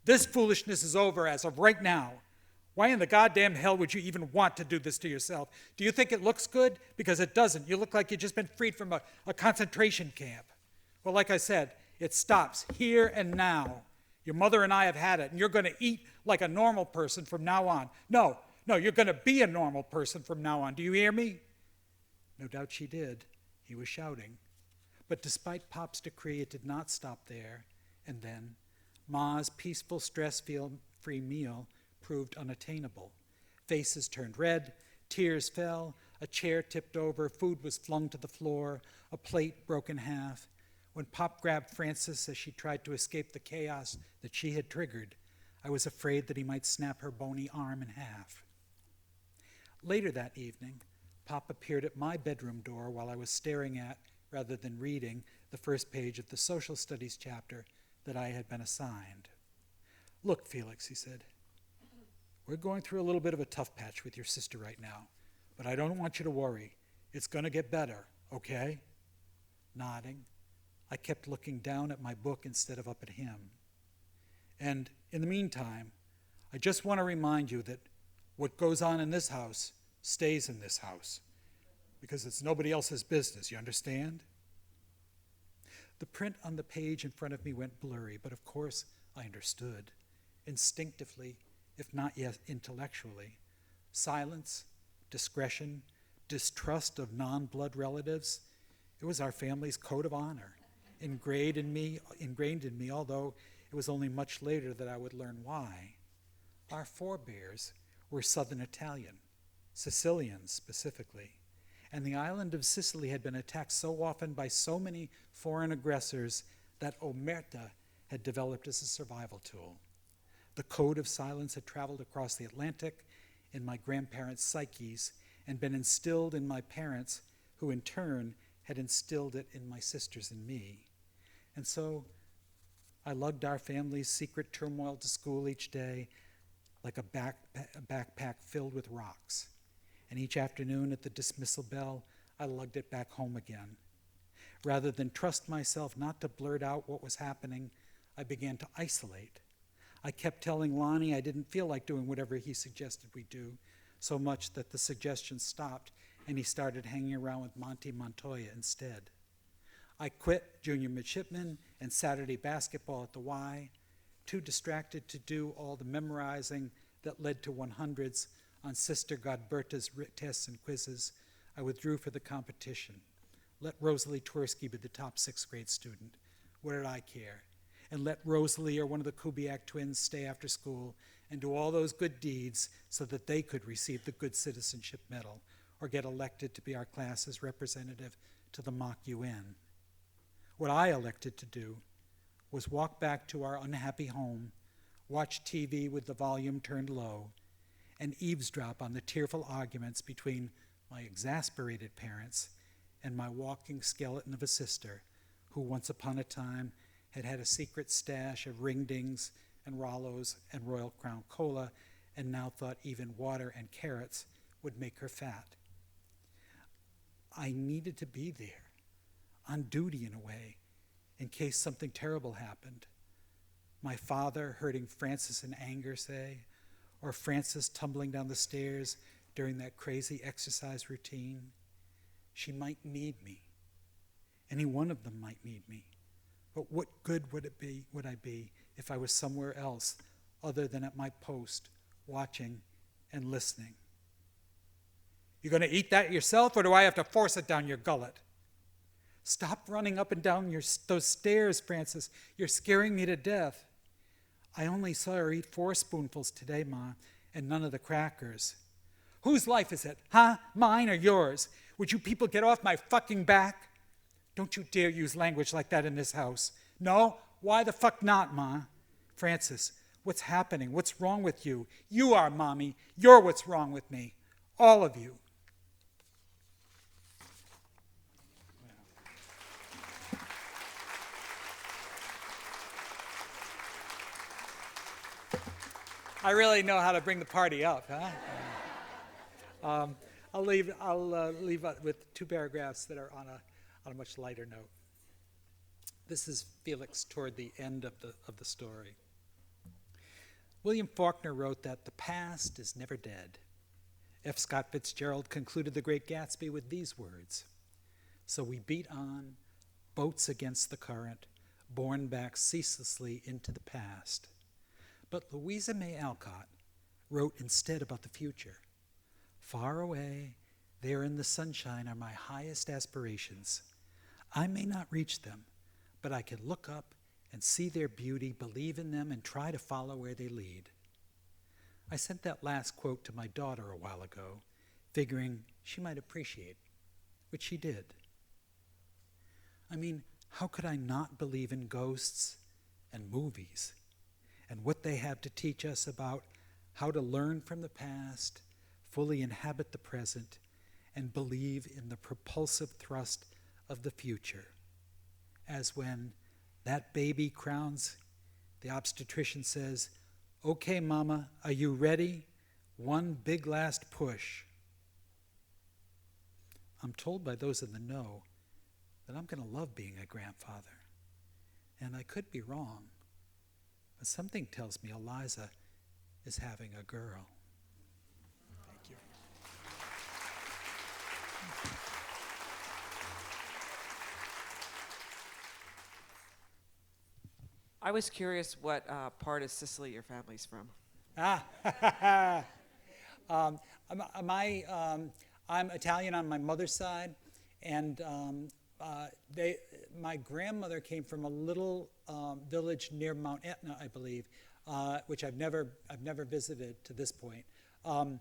This foolishness is over as of right now. Why in the goddamn hell would you even want to do this to yourself? Do you think it looks good? Because it doesn't. You look like you've just been freed from a concentration camp. Well, like I said, it stops here and now. Your mother and I have had it, and you're going to eat like a normal person from now on. No, you're going to be a normal person from now on. Do you hear me? No doubt she did. He was shouting. But despite Pop's decree, it did not stop there. And then Ma's peaceful, stress-free meal proved unattainable. Faces turned red, tears fell, a chair tipped over, food was flung to the floor, a plate broke in half. When Pop grabbed Frances as she tried to escape the chaos that she had triggered, I was afraid that he might snap her bony arm in half. Later that evening, Pop appeared at my bedroom door while I was staring at, rather than reading, the first page of the social studies chapter that I had been assigned. "Look, Felix," he said, "we're going through a little bit of a tough patch with your sister right now, but I don't want you to worry. It's going to get better, okay?" Nodding, I kept looking down at my book instead of up at him. "And in the meantime, I just want to remind you that what goes on in this house stays in this house, because it's nobody else's business, you understand?" The print on the page in front of me went blurry, but of course I understood, instinctively, if not yet intellectually. Silence, discretion, distrust of non-blood relatives, it was our family's code of honor, ingrained in me, although it was only much later that I would learn why. Our forebears were Southern Italian, Sicilians specifically, and the island of Sicily had been attacked so often by so many foreign aggressors that omerta had developed as a survival tool. The code of silence had traveled across the Atlantic in my grandparents' psyches and been instilled in my parents, who in turn had instilled it in my sisters and me. And so I lugged our family's secret turmoil to school each day like a backpack filled with rocks. And each afternoon at the dismissal bell, I lugged it back home again. Rather than trust myself not to blurt out what was happening, I began to isolate. I kept telling Lonnie I didn't feel like doing whatever he suggested we do, so much that the suggestion stopped and he started hanging around with Monty Montoya instead. I quit junior midshipman and Saturday basketball at the Y, too distracted to do all the memorizing that led to 100s on Sister Godberta's tests and quizzes. I withdrew for the competition. Let Rosalie Twersky be the top 6th grade student. What did I care? And let Rosalie or one of the Kubiak twins stay after school and do all those good deeds so that they could receive the Good Citizenship Medal or get elected to be our class's representative to the mock UN. What I elected to do was walk back to our unhappy home, watch TV with the volume turned low, and eavesdrop on the tearful arguments between my exasperated parents and my walking skeleton of a sister who once upon a time had a secret stash of ringdings and Rollos and Royal Crown Cola and now thought even water and carrots would make her fat. I needed to be there, on duty in a way, in case something terrible happened. My father hurting Frances in anger, say, or Frances tumbling down the stairs during that crazy exercise routine. She might need me. Any one of them might need me. But what good would I be if I was somewhere else other than at my post, watching and listening? You going to eat that yourself, or do I have to force it down your gullet? Stop running up and down those stairs, Frances. You're scaring me to death. I only saw her eat 4 spoonfuls today, Ma, and none of the crackers. Whose life is it, huh? Mine or yours? Would you people get off my fucking back? Don't you dare use language like that in this house. No? Why the fuck not, Ma? Frances, what's happening? What's wrong with you? You are, Mommy. You're what's wrong with me. All of you. I really know how to bring the party up, huh? I'll leave with 2 paragraphs that are on a much lighter note. This is Felix toward the end of the story. William Faulkner wrote that the past is never dead. F. Scott Fitzgerald concluded The Great Gatsby with these words: "So we beat on, boats against the current, borne back ceaselessly into the past." But Louisa May Alcott wrote instead about the future. "Far away, there in the sunshine are my highest aspirations. I may not reach them, but I can look up and see their beauty, believe in them, and try to follow where they lead." I sent that last quote to my daughter a while ago, figuring she might appreciate it, which she did. I mean, how could I not believe in ghosts and movies and what they have to teach us about how to learn from the past, fully inhabit the present, and believe in the propulsive thrust of the future? As when that baby crowns, the obstetrician says, "Okay, Mama, are you ready? One big last push." I'm told by those in the know that I'm going to love being a grandfather. And I could be wrong, but something tells me Eliza is having a girl. Thank you. I was curious what part of Sicily your family's from. I'm Italian on my mother's side, and my grandmother came from a little village near Mount Etna, I believe, which I've never visited to this point, and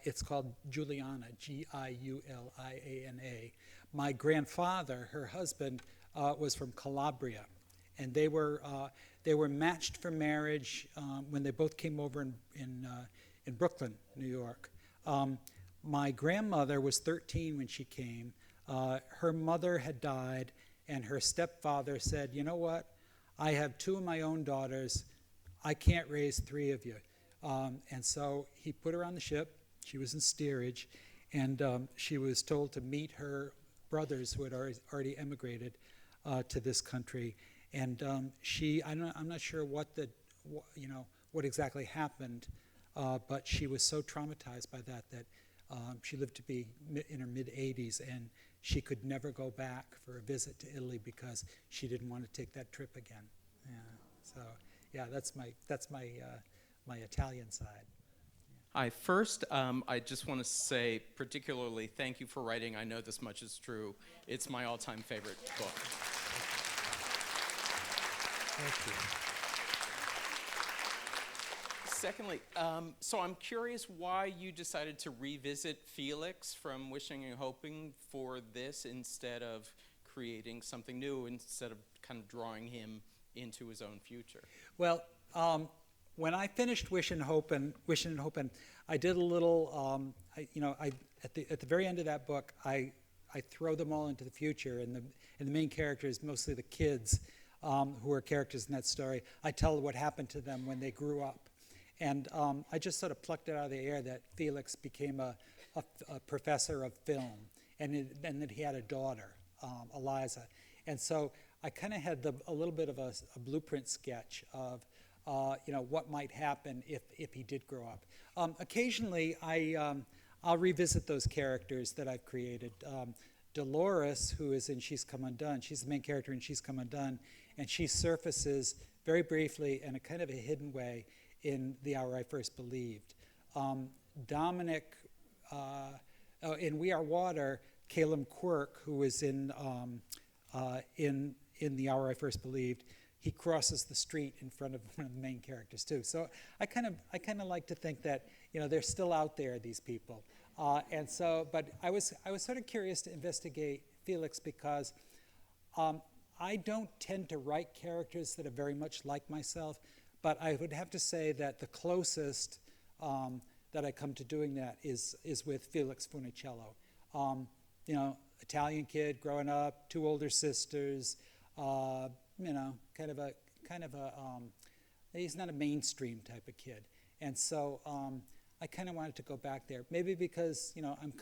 it's called Giuliana, Giuliana. My grandfather, her husband, was from Calabria, and they were matched for marriage when they both came over in Brooklyn, New York. My grandmother was 13 when she came. Her mother had died, and her stepfather said, "You know what? I have 2 of my own daughters. I can't raise 3 of you." And so he put her on the ship. She was in steerage, and she was told to meet her brothers who had already emigrated to this country. And I'm not sure what exactly happened, but she was so traumatized by that she lived to be in her mid-80s, and she could never go back for a visit to Italy because she didn't want to take that trip again. Yeah. So yeah, that's my Italian side. Hi, first, I just want to say particularly thank you for writing I Know This Much Is True. It's my all-time favorite book. Thank you. Secondly, so I'm curious why you decided to revisit Felix from Wishing and Hoping for this instead of creating something new, instead of kind of drawing him into his own future. Well, when I finished Wishing and Hoping, I did a little. At the very end of that book, I throw them all into the future, and the main characters, mostly the kids, who are characters in that story. I tell what happened to them when they grew up, and I just sort of plucked it out of the air that Felix became a professor of film, and that he had a daughter, Eliza, and so I kind of had a little bit of a blueprint sketch of what might happen if he did grow up. Occasionally, I'll revisit those characters that I've created. Dolores, who is in She's Come Undone, she's the main character in She's Come Undone, and she surfaces very briefly in a kind of a hidden way in The Hour I First Believed. Dominic, in We Are Water, Caleb Quirk, who is in The Hour I First Believed, he crosses the street in front of one of the main characters too. So I kind of like to think that they're still out there, these people, but I was sort of curious to investigate Felix because I don't tend to write characters that are very much like myself, but I would have to say that the closest that I come to doing that is with Felix Funicello. Italian kid growing up, 2 older sisters. He's not a mainstream type of kid. And so I kind of wanted to go back there. Maybe because, I'm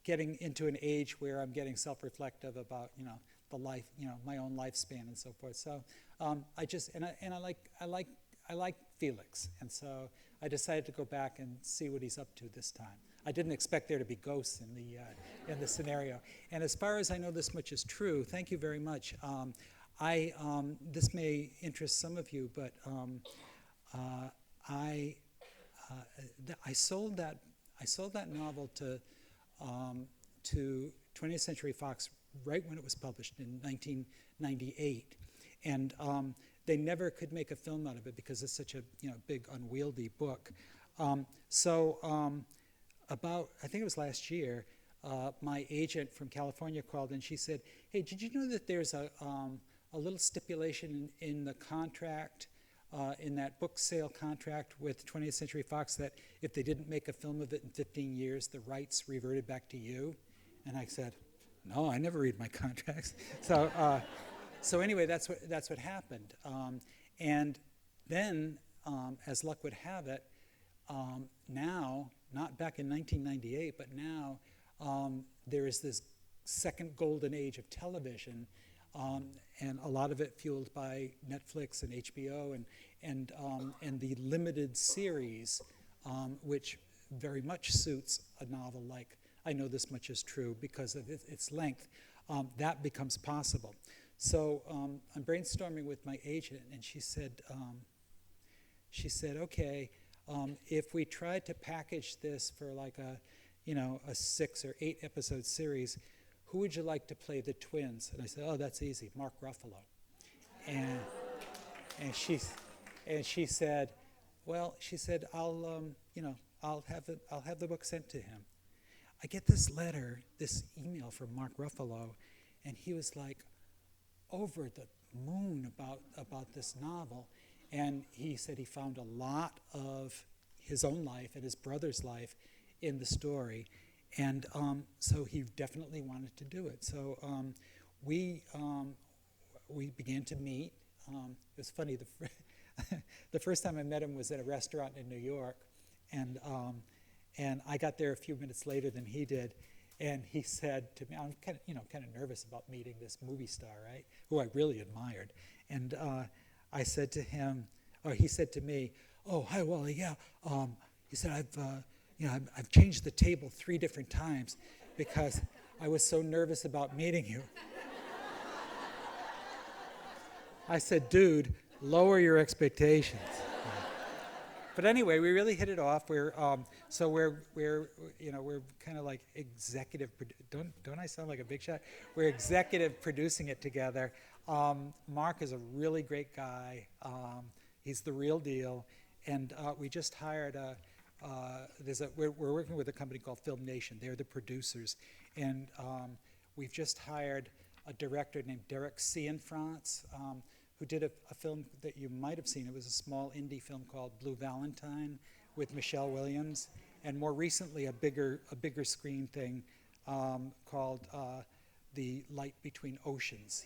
getting into an age where I'm getting self-reflective about, the life, my own lifespan and so forth. So I like Felix. And so I decided to go back and see what he's up to this time. I didn't expect there to be ghosts in the scenario. And as far as I Know This Much Is True, thank you very much. This may interest some of you, but I sold that novel to 20th Century Fox right when it was published in 1998, and they never could make a film out of it because it's such a big unwieldy book. About I think it was last year, my agent from California called and she said, "Hey, did you know that there's a little stipulation in the contract, in that book sale contract with 20th Century Fox that if they didn't make a film of it in 15 years, the rights reverted back to you?" And I said, "No, I never read my contracts." So anyway, that's what happened. And then, as luck would have it, now, not back in 1998, but now there is this second golden age of television. And a lot of it fueled by Netflix and HBO and the limited series, which very much suits a novel like I Know This Much Is True because of its length. That becomes possible. So I'm brainstorming with my agent, and she said, okay, if we tried to package this for like a 6 or 8 episode series, who would you like to play the twins? And I said, oh, that's easy, Mark Ruffalo. And she said, well, I'll have the book sent to him. I get this email from Mark Ruffalo, and he was like, over the moon about this novel. And he said he found a lot of his own life and his brother's life in the story. And so he definitely wanted to do it. So we began to meet. It was funny, the first time I met him was at a restaurant in New York. And I got there a few minutes later than he did. And he said to me, I'm kind of nervous about meeting this movie star, right? Who I really admired. And I said to him, or he said to me, "Oh, hi, Wally. Yeah." He said, I've changed the table 3 different times because I was so nervous about meeting you. I said, "Dude, lower your expectations." But anyway, we really hit it off. We're kind of like executive. Don't I sound like a big shot? We're executive producing it together. Mark is a really great guy. He's the real deal, and we just hired we're working with a company called Film Nation. They're the producers, and we've just hired a director named Derek Cianfrance, who did a film that you might have seen. It was a small indie film called Blue Valentine with Michelle Williams, and more recently a bigger screen thing called The Light Between Oceans.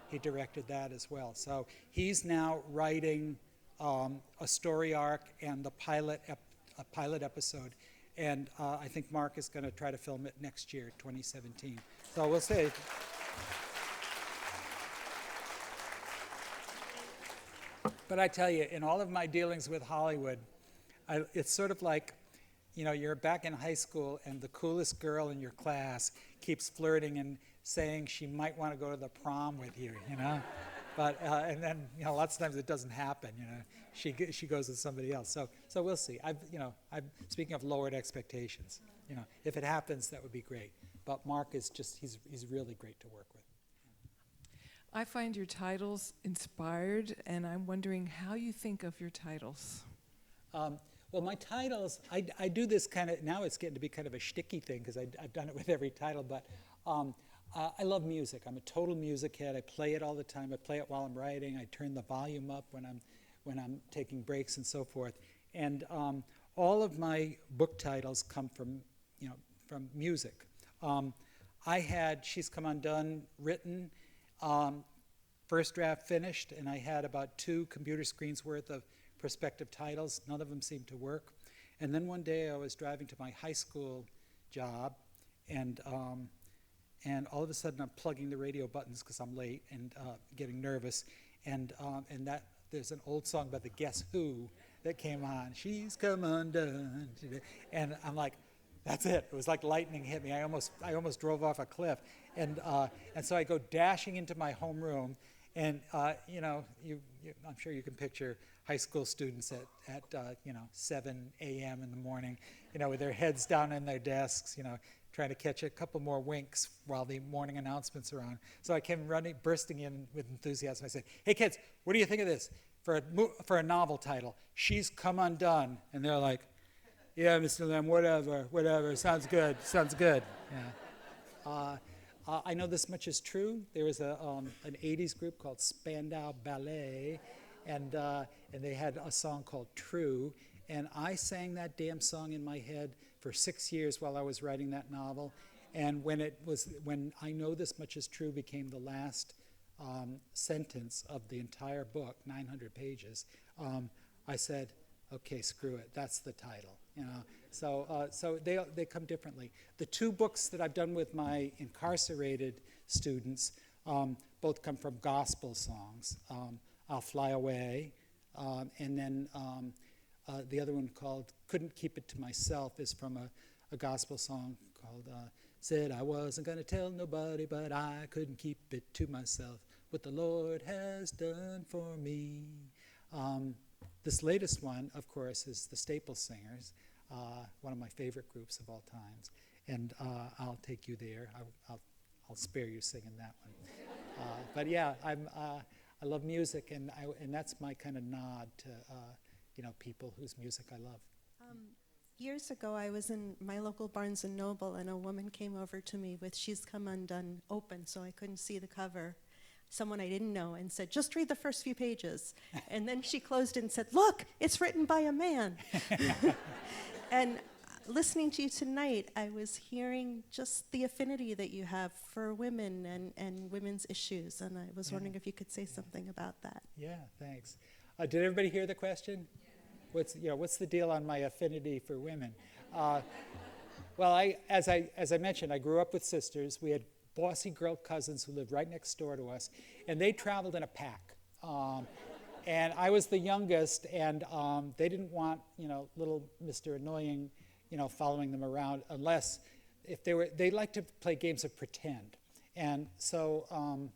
He directed that as well. So he's now writing a story arc and a pilot episode, and I think Mark is going to try to film it next year, 2017. So we'll see. But I tell you, in all of my dealings with Hollywood, it's sort of like, you're back in high school and the coolest girl in your class keeps flirting and saying she might want to go to the prom with you, But and then lots of times it doesn't happen, She goes with somebody else. So we'll see. I'm speaking of lowered expectations. If it happens, that would be great. But Mark is he's really great to work with. I find your titles inspired, and I'm wondering how you think of your titles. Well, my titles, I do this kind of, now it's getting to be kind of a shticky thing because I've done it with every title, but I love music. I'm a total music head. I play it all the time. I play it while I'm writing. I turn the volume up when I'm taking breaks and so forth. And all of my book titles come from music. I had She's Come Undone written, first draft finished, and I had about 2 computer screens worth of prospective titles. None of them seemed to work. And then one day I was driving to my high school job, and all of a sudden I'm plugging the radio buttons because I'm late and getting nervous, and that there's an old song by the Guess Who that came on. She's come undone, and I'm like, that's it. It was like lightning hit me. I almost drove off a cliff, and so I go dashing into my homeroom, and I'm sure you can picture high school students at 7 a.m. in the morning, with their heads down in their desks, trying to catch a couple more winks while the morning announcements are on. So I came bursting in with enthusiasm. I said, "Hey kids, what do you think of this for a novel title? She's Come Undone." And they're like, "Yeah, Mr. Lamb, whatever, sounds good. Yeah. I know this much is true. There was an 80s group called Spandau Ballet, and they had a song called True, and I sang that damn song in my head for 6 years while I was writing that novel, and when I Know This Much Is True became the last sentence of the entire book, 900 pages, I said, okay, screw it, that's the title. So they come differently. The 2 books that I've done with my incarcerated students both come from gospel songs. I'll Fly Away, and then the other one called Couldn't Keep It to Myself is from a gospel song called Said I Wasn't Gonna Tell Nobody, but I couldn't keep it to myself, what the Lord has done for me. This latest one, of course, is the Staples Singers, one of my favorite groups of all times, and I'll Take You There. I'll spare you singing that one. But yeah, I love music, and that's my kind of nod to people whose music I love. Years ago, I was in my local Barnes & Noble, and a woman came over to me with She's Come Undone open, so I couldn't see the cover. someone I didn't know, and said, just read the first few pages. And then she closed it and said, look, it's written by a man. And listening to you tonight, I was hearing just the affinity that you have for women and women's issues, and I was wondering if you could say something about that. Yeah, thanks. Did everybody hear the question? Yeah. What's the deal on my affinity for women? Well, as I mentioned, I grew up with sisters. We had bossy girl cousins who lived right next door to us, and they traveled in a pack. And I was the youngest, and they didn't want, little Mr. Annoying, following them around, unless if they liked to play games of pretend. And so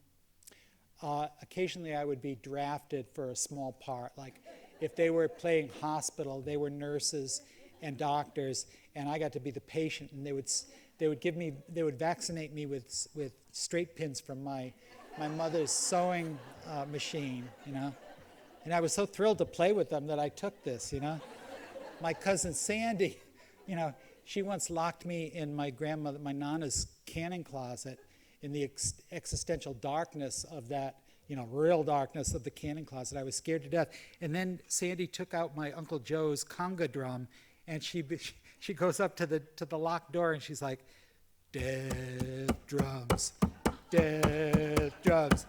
occasionally I would be drafted for a small part. Like if they were playing hospital, they were nurses and doctors, and I got to be the patient, and they would vaccinate me with straight pins from my mother's sewing machine, And I was so thrilled to play with them that I took this, My cousin Sandy, she once locked me in my Nana's canning closet in the existential darkness of that, real darkness of the canning closet. I was scared to death. And then Sandy took out my Uncle Joe's conga drum, and she goes up to the locked door, and she's like, death drums, death drums,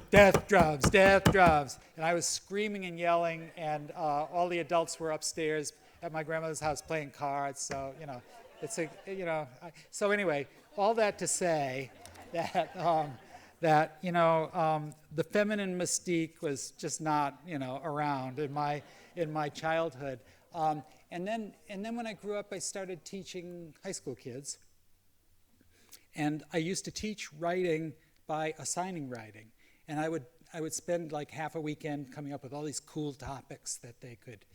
death drums, death drums. And I was screaming and yelling, and all the adults were upstairs at my grandmother's house playing cards. So, so anyway, all that to say that, the feminine mystique was just not, around in my childhood. And then when I grew up, I started teaching high school kids. And I used to teach writing by assigning writing. And I would spend like half a weekend coming up with all these cool topics that they could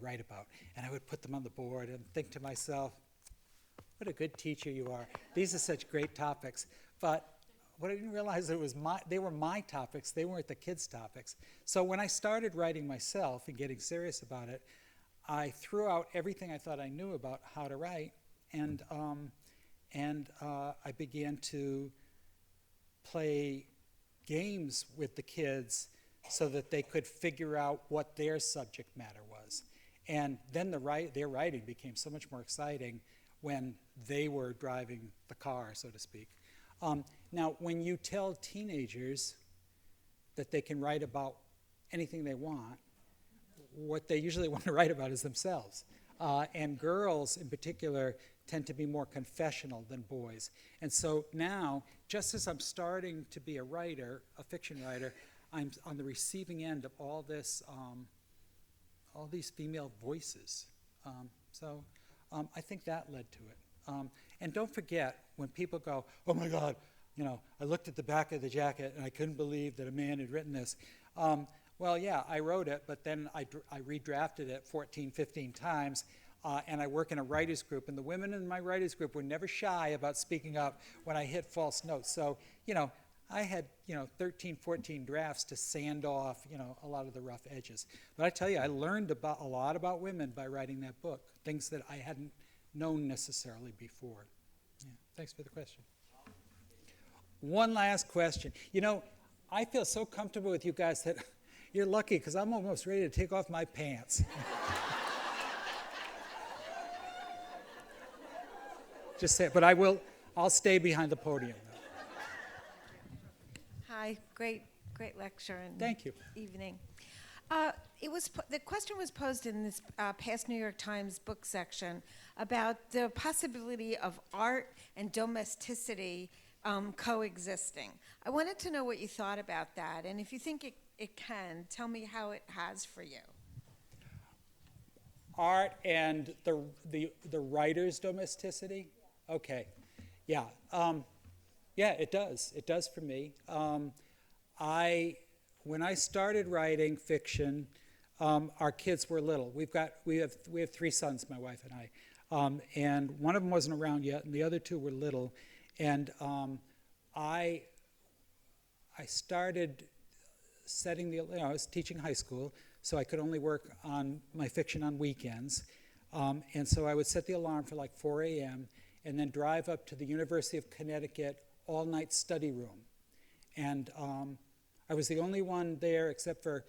write about. And I would put them on the board and think to myself, what a good teacher you are. These are such great topics. But what I didn't realize they were my topics. They weren't the kids' topics. So when I started writing myself and getting serious about it, I threw out everything I thought I knew about how to write, and I began to play games with the kids so that they could figure out what their subject matter was. And then their writing became so much more exciting when they were driving the car, so to speak. Now, when you tell teenagers that they can write about anything they want, what they usually want to write about is themselves. And girls, in particular, tend to be more confessional than boys. And so now, just as I'm starting to be a writer, a fiction writer, I'm on the receiving end of all these female voices. So I think that led to it. And don't forget, when people go, oh my God, I looked at the back of the jacket and I couldn't believe that a man had written this. Well, yeah, I wrote it, but then I redrafted it 14, 15 times, and I work in a writer's group, and the women in my writer's group were never shy about speaking up when I hit false notes. So, I had, 13, 14 drafts to sand off, a lot of the rough edges. But I tell you, I learned a lot about women by writing that book, things that I hadn't known necessarily before. Yeah, thanks for the question. One last question. I feel so comfortable with you guys that you're lucky, because I'm almost ready to take off my pants. Just say it, but I'll stay behind the podium. Hi, great lecture and Thank you. evening. The question was posed in this past New York Times book section about the possibility of art and domesticity coexisting. I wanted to know what you thought about that, and if you think it can, tell me how it has for you. Art and the writer's domesticity? Okay. Yeah. Yeah, it does. It does for me. When I started writing fiction, our kids were little. We have 3 sons, my wife and I, and one of them wasn't around yet, and the other 2 were little. And I started setting I was teaching high school, so I could only work on my fiction on weekends. And so I would set the alarm for like 4 a.m. and then drive up to the University of Connecticut all-night study room And I was the only one there except for a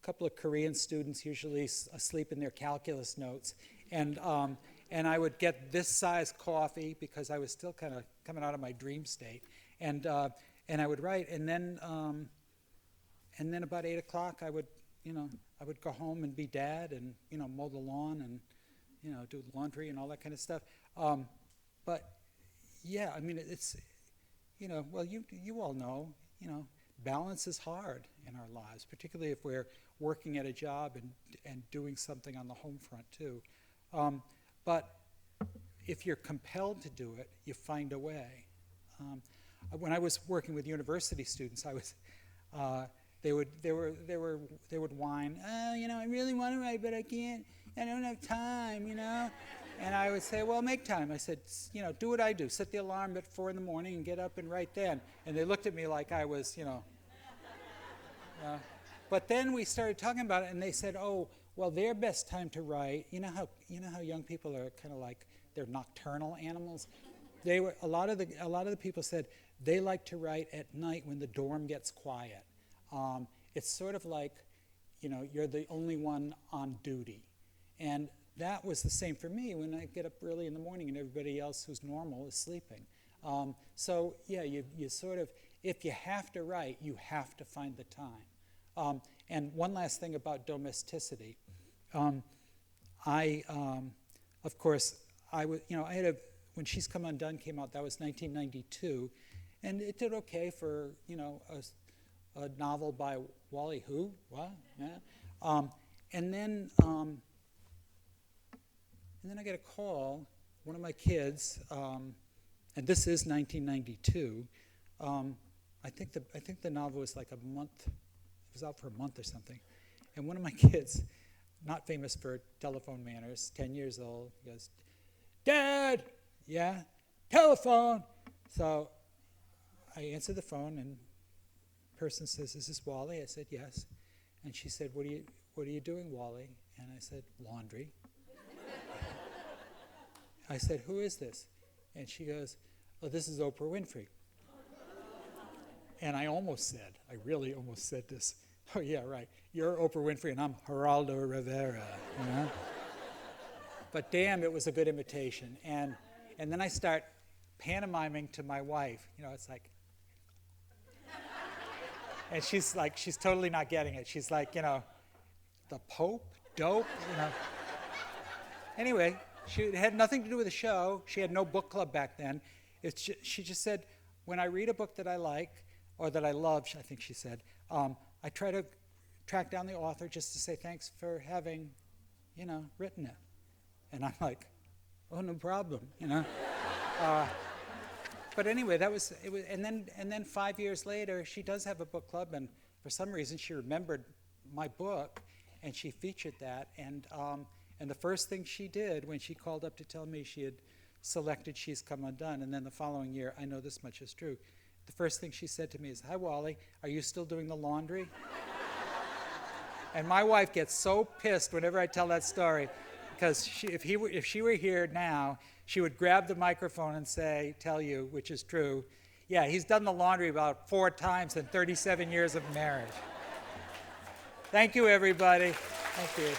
couple of Korean students, usually asleep in their calculus notes. And I would get this size coffee because I was still kind of coming out of my dream state. And I would write, and then about 8 o'clock I would go home and be dad and, mow the lawn and, do laundry and all that kind of stuff. But yeah, I mean, it's, well, you all know, balance is hard in our lives, particularly if we're working at a job and doing something on the home front too. But if you're compelled to do it, you find a way. When I was working with university students, they would whine, I really want to write, but I can't, I don't have time, And I would say, well, make time. I said, do what I do. Set the alarm at 4 in the morning and get up and write then. And they looked at me like I was, But then we started talking about it, and they said, oh, well, their best time to write, you know how young people are kind of like, they're nocturnal animals? A lot of the people said they like to write at night when the dorm gets quiet. It's sort of like, you're the only one on duty. And that was the same for me when I get up early in the morning and everybody else who's normal is sleeping. So yeah, you sort of, if you have to write, you have to find the time. And one last thing about domesticity. Of course, when She's Come Undone came out, that was 1992, and it did okay for, a novel by Wally who? What? Yeah. And then I get a call, one of my kids, and this is 1992. I think the novel was like a month. It was out for a month or something. And one of my kids, not famous for telephone manners, 10 years old, goes, "Dad, yeah, telephone." So I answer the phone, and the person says, "Is this Wally?" I said, "Yes." And she said, "What are you doing, Wally?" And I said, "Laundry." I said, "Who is this?" And she goes, "Oh, this is Oprah Winfrey." And I really almost said this. "Oh, yeah, right. You're Oprah Winfrey, and I'm Geraldo Rivera." But damn, it was a good imitation. And then I start pantomiming to my wife. It's like, and she's totally not getting it. She's like, the Pope, dope, Anyway, it had nothing to do with the show. She had no book club back then. She just said, when I read a book that I like, or that I love, I think she said, I try to track down the author just to say thanks for having, written it. And I'm like, oh, no problem, But anyway, that was it. And then 5 years later, she does have a book club, and for some reason, she remembered my book, and she featured that. And the first thing she did when she called up to tell me she had selected She's Come Undone, and then the following year, I know this much is true, the first thing she said to me is, "Hi, Wally, are you still doing the laundry?" And my wife gets so pissed whenever I tell that story, because if she were here now, she would grab the microphone and tell you, which is true, yeah, he's done the laundry about 4 times in 37 years of marriage. Thank you, everybody. Thank you.